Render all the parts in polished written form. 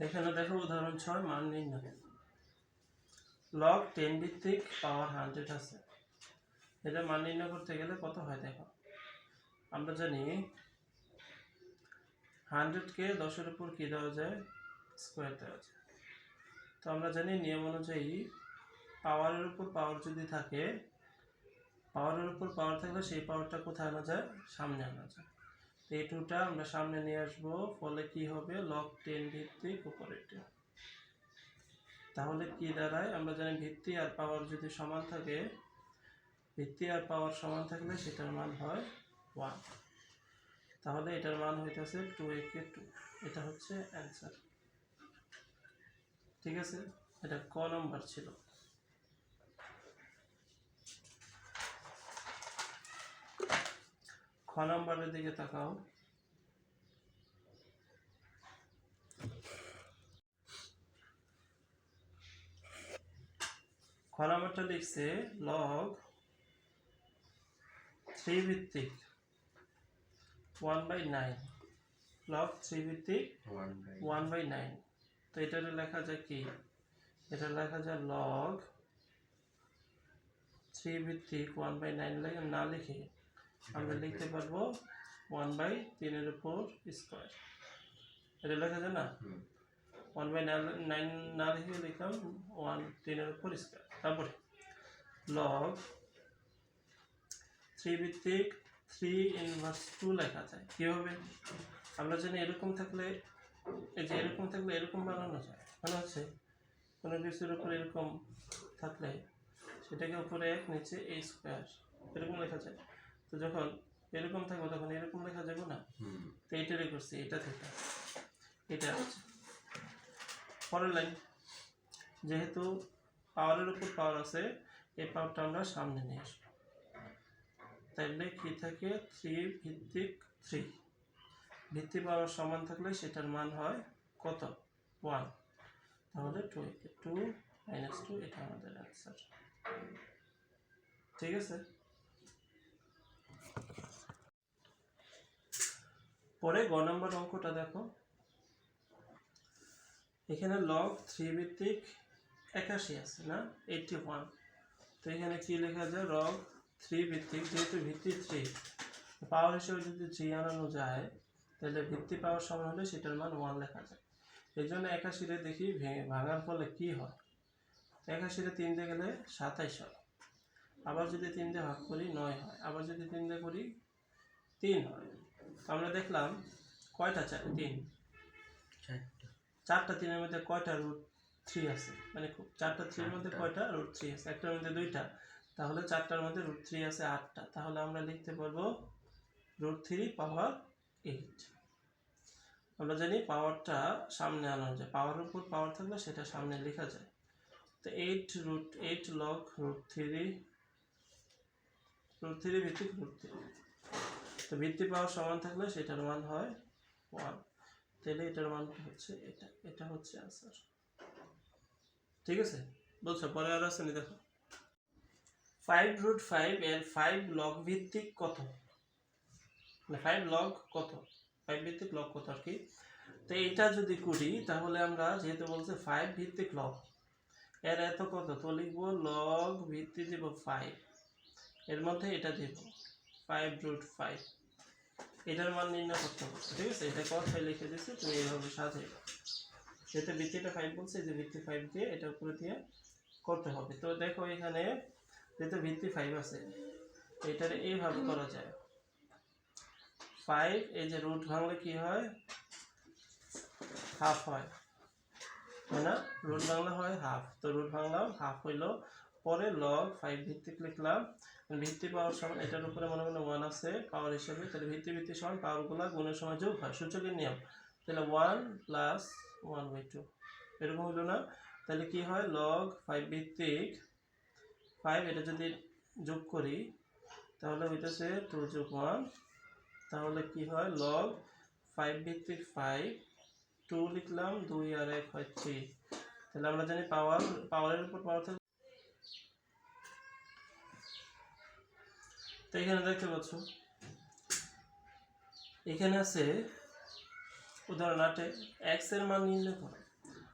এখানে দেখো উদাহরণ 6 মান নির্ণয়। লগ 10 ভিত্তিক পাওয়ার 100 আছে, এটা মান নির্ণয় করতে গেলে কত হয় দেখো। আমরা জানি 100কে 10-এর উপর কি দেওয়া যায়, স্কোয়ার দেওয়া যায়। তো আমরা জানি নিয়ম অনুযায়ী পাওয়ারের উপর পাওয়ার যদি থাকে, পাওয়ারের উপর পাওয়ার থাকলে সেই পাওয়ারটা কোথায় আনা যায়, সামনে আনা যায়। তো এই টুটা আমরা সামনে নিয়ে আসবো, ফলে কি হবে, লগ 10 ভিত্তিক অপারেটর। তাহলে কি দাঁড়ায়, আমরা জানি ভিত্তি আর পাওয়ার যদি সমান থাকে, ভিত্তি আর পাওয়ার সমান থাকলে সেটার মান হয় 1। তাহলে এটার মান হইতেছে 2a-কে 2। এটা হচ্ছে অ্যান্সার। ঠিক আছে, এটা ক নম্বর ছিল। খ নম্বরের দিকে তাকাও। খ নম্বরটা লিখছে লগ 3 ভিত্তিক 1/9, লগ 3 ভিত্তিক 1/9। তো এটা লেখা যায় কি, এটা লেখা যায় লগ 3 ভিত্তিক 1/9 না লিখে আমরা লিখতে পারবো 1/3 এর উপর স্কয়ার। এটা লেখা যায় না, 1/9 না লিখে লিখলাম 1/3 এর উপর স্কয়ার। তারপরে লগ 3 ভিত্তিক 3 ইনভার্স 2 লেখা যায় কিভাবে, আমরা জানি এরকম থাকলে, এই যে এরকম থাকলে এরকম বানানো যায়। মানে হচ্ছে কোনো কিছুর উপর এরকম থাকলে সেটাকে উপরে 1 নিচে a স্কয়ার এরকম লেখা যায়। তো যখন এরকম থাকবে তখন এরকম লেখা যাবে না। তো এইটারই করছি, এটা থেকে এটা হচ্ছে পরের লাইন। যেহেতু পাওয়ারের উপর পাওয়ার আছে, এই পাওয়ারটা আমরা সামনে নিয়ে আসবো। তাইলে কি থাকে, 3 ভিত্তিক 3, ভিত্তি পাওয়ার সমান থাকলে সেটার মান হয় কত, 1। তাহলে 2a-কে 2 - 2, এটা আমাদের অ্যান্সার। ঠিক আছে, পরে গ নম্বর অঙ্কটা দেখো। এখানে লগ 3 ভিত্তিক 81 আছে না, 81। তো এখানে কি লেখা যায়, লগ 3 ভিত্তিক, যেহেতু ভিত্তি 3, পাওয়ার হিসেবে যদি 3 আনানো যায় তাহলে ভিত্তি পাওয়ার সমান হলে সেটার মান 1 লেখা যায়। এই জন্য 81 দেখি ভাঙার ফলে কি হয়, 81 3 দিয়ে গেলে 27 হয়, আবার যদি 3 দিয়ে ভাগ করি 9 হয়, আবার যদি 3 দিয়ে করি 3 হয়। তো আমরা দেখলাম কয়টা 3, চারটা 3-এর মধ্যে কয়টা রুট 3 আছে, মানে চারটা 3-এর মধ্যে কয়টা রুট 3 আছে, একটার মধ্যে 2টা, তাহলে চারটার মধ্যে রুট 3 আছে 8টা। তাহলে আমরা লিখতে পারবো রুট 3 পাওয়ার 8। আমরা জানি পাওয়ারটা সামনে আনা যায়, পাওয়ারের উপর পাওয়ার থাকলে সেটা সামনে লেখা যায়। তো 8 লগ রুট 3 ভিত্তিক রুট 3। তো ভিত্তি পাওয়ার সমান থাকলে সেটার মান হয় 1। তাহলে এটার মান হচ্ছে এটা, এটা হচ্ছে आंसर। ঠিক আছে, বলছো পরে আর আছে নি দেখো। 5√5 এর 5 লগ ভিত্তিক কত, মানে 5 লগ কত, 5 ভিত্তিক লগ কত আর কি। তো এটা যদি করি তাহলে আমরা যেহেতু বলছে 5 ভিত্তিক লগ, এর এত কত, তো লিখবো লগ ভিত্তি দেব 5, এর মধ্যে এটা দেব 5√5, এটার মান নির্ণয় করতে হবে। ঠিক আছে, এটা কথাই লিখে দিচ্ছি, তুমি এইভাবে সাজাইবা। যেহেতু ভিত্তিটা 5 বলছে, যে ভিত্তি 5 দিয়ে এটা উপরে দিয়ে করতে হবে। তো দেখো এখানে যেহেতু ভিত্তি 5 আছে, এটার এইভাবে করা যায়। 5 এই যে রুট ভাঙলে কি হয়, হাফ হয়, না রুট ভাঙলে হয় হাফ। তো রুট ভাঙলাম, হাফ হইলো, পরে লগ 5 ভিত্তিক লিখলাম। ভিত্তি পাওয়ার সমান, এটার উপরে মনে মনে 1 আছে পাওয়ার হিসেবে, তাহলে ভিত্তি সমান পাওয়ারগুলো গুণের সময় যোগ হয়, সূচকের নিয়ম। তাহলে 1 + 1/2 এরকম হলো না। তাহলে কি হয়, লগ 5 ভিত্তিক 5, এটা যদি যোগ করি তাহলে হইতেছে 2 + 1, তাহলে কি হয়, লগ 5 ভিত্তিক 5, 2 লিখলাম, 2 আর 1 হয় 3। তাহলে আমরা জানি পাওয়ারের উপর পাওয়ার থাকে। তো এখানে দেখতে পাচ্ছ, এখানে আছে উদাহরণ 8 x এর মান নির্ণয় করো।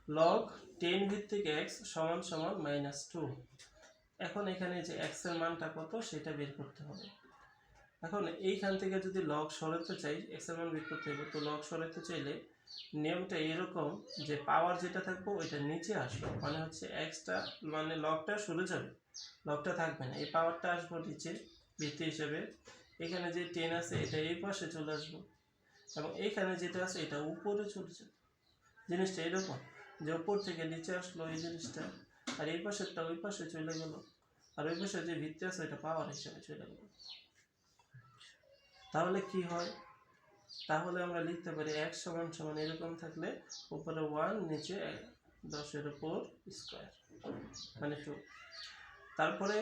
লগ 10 ভিত্তিক x সমান সমান -2। এখন এখানে যে x এর মানটা কত সেটা বের করতে হবে। এখন এইখান থেকে যদি লগ সরাতে চাই, x এর মান বের করতে হবে, তো লগ সরাতে চাইলে নিয়মটা এরকম যে পাওয়ার যেটা থাকবে ওইটা নিচে আসবে, মানে হচ্ছে xটা মানে লগটা সরে যাবে, লগটা থাকবে না, এই পাওয়ারটা আসবে নিচে ভিত্তি হিসেবে। এখানে যে 10 আছে এটা এই পাশে চলে আসবে এবং এইখানে যেটা আছে এটা উপরে চলে যাবে। জিনিসটা এরকম যে উপর থেকে নিচে আসলো এই জিনিসটা, আর এই পাশেরটা ওই পাশে চলে গেল, আর ওই পাশে যে ভিত্তি আছে এটা পাওয়ার হিসেবে চলে গেল। তাহলে কি হয়, তাহলে আমরা লিখতে পারি x সমান সমান এরকম থাকলে উপরে 1 নিচে 10 এর উপর স্কয়ার মানে 2। তারপরে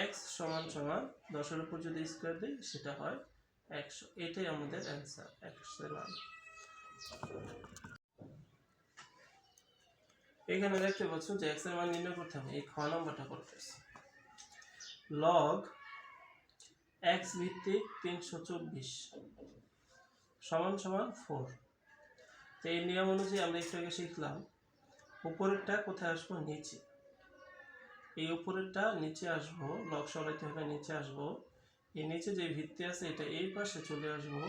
x সমান সমান 10 এর উপর যদি স্কয়ার দিই সেটা হয় 100। এটাই আমাদের অ্যানসার, x এর মান। এখানে দেখতে পাচ্ছ যে x এর মান নির্ণয় করতে হবে, এই খ নম্বরটা করতেছি। log x ভিত্তিক 324 সমান সমান 4। তো এই নিয়ম অনুযায়ী আমরা একটু আগে শিখলাম উপরেরটা কোথায় আসবো, নিচে। এই উপরেরটা নিচে আসবো, লগ সরাইতে হবে নিচে আসবো, এই নিচে যে ভিত্তি আছে এটা এই পাশে চলে আসবো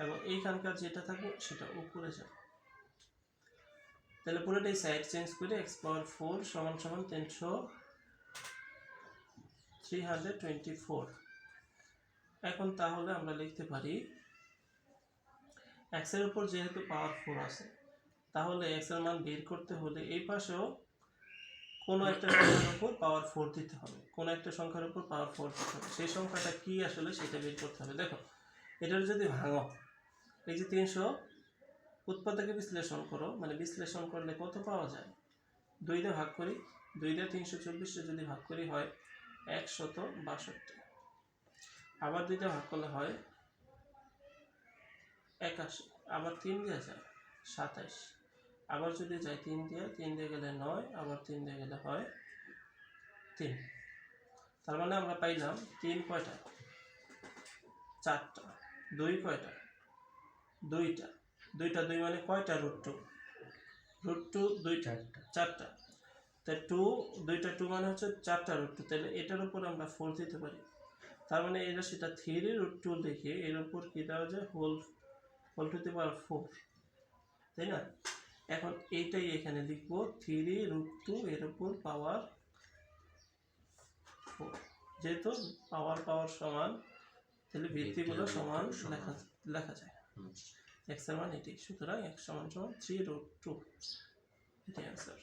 এবং এইখানকার যেটা থাকবে সেটা উপরে যাবে। তাহলে পুরোটাই সাইড চেঞ্জ করে x পাওয়ার 4 সমান সমান 324। এখন তাহলে আমরা লিখতে পারি x এর উপর যেহেতু পাওয়ার 4 আছে, তাহলে x এর মান বের করতে হলে এই পাশেও কোনো একটা সংখ্যার উপর পাওয়ার 4 দিতে হবে, কোনো একটা সংখ্যার উপর পাওয়ার 4 দিতে হবে। সেই সংখ্যাটা কি আসলে সেটা বের করতে হবে। দেখো এটার যদি ভাঙো, এই যে 300 উৎপাদকে বিশ্লেষণ করো, মানে বিশ্লেষণ করলে কত পাওয়া যায়, 2 দিয়ে ভাগ করি, 2 দিয়ে 324 যদি ভাগ করি হয় 162। আবার 2 দিয়ে ভাগ করলে হয় 81, আবার 3 দিয়ে যায় 27, আবার যদি যায় 3 দিয়ে গেলে 9, আবার 3 দিয়ে গেলে হয় 3। তার মানে আমরা পাইলাম 3 কয়টা, 4টা, 2 কয়টা, 2টা, 2 মানে কয়টা, √2 2টা, 4টা। তাই 2টা 2 মানে হচ্ছে 4টা √2, তাহলে এটার উপর আমরা 4 দিতে পারি। তার মানে এটা সেটা 3√2 লিখে এর উপর কি দেওয়া যায়, হোল টু দি পাওয়ার 4, তাই না? এখন এইটাই এখানে লিখবো 3√2 এর উপর পাওয়ার 4, যেহেতু পাওয়ার সমান তাহলে ভিত্তিগুলো সমান লেখা যায়। x এর মান এটাই, সুতরাং x সমান সমান 3√2, এটাই অ্যান্সার।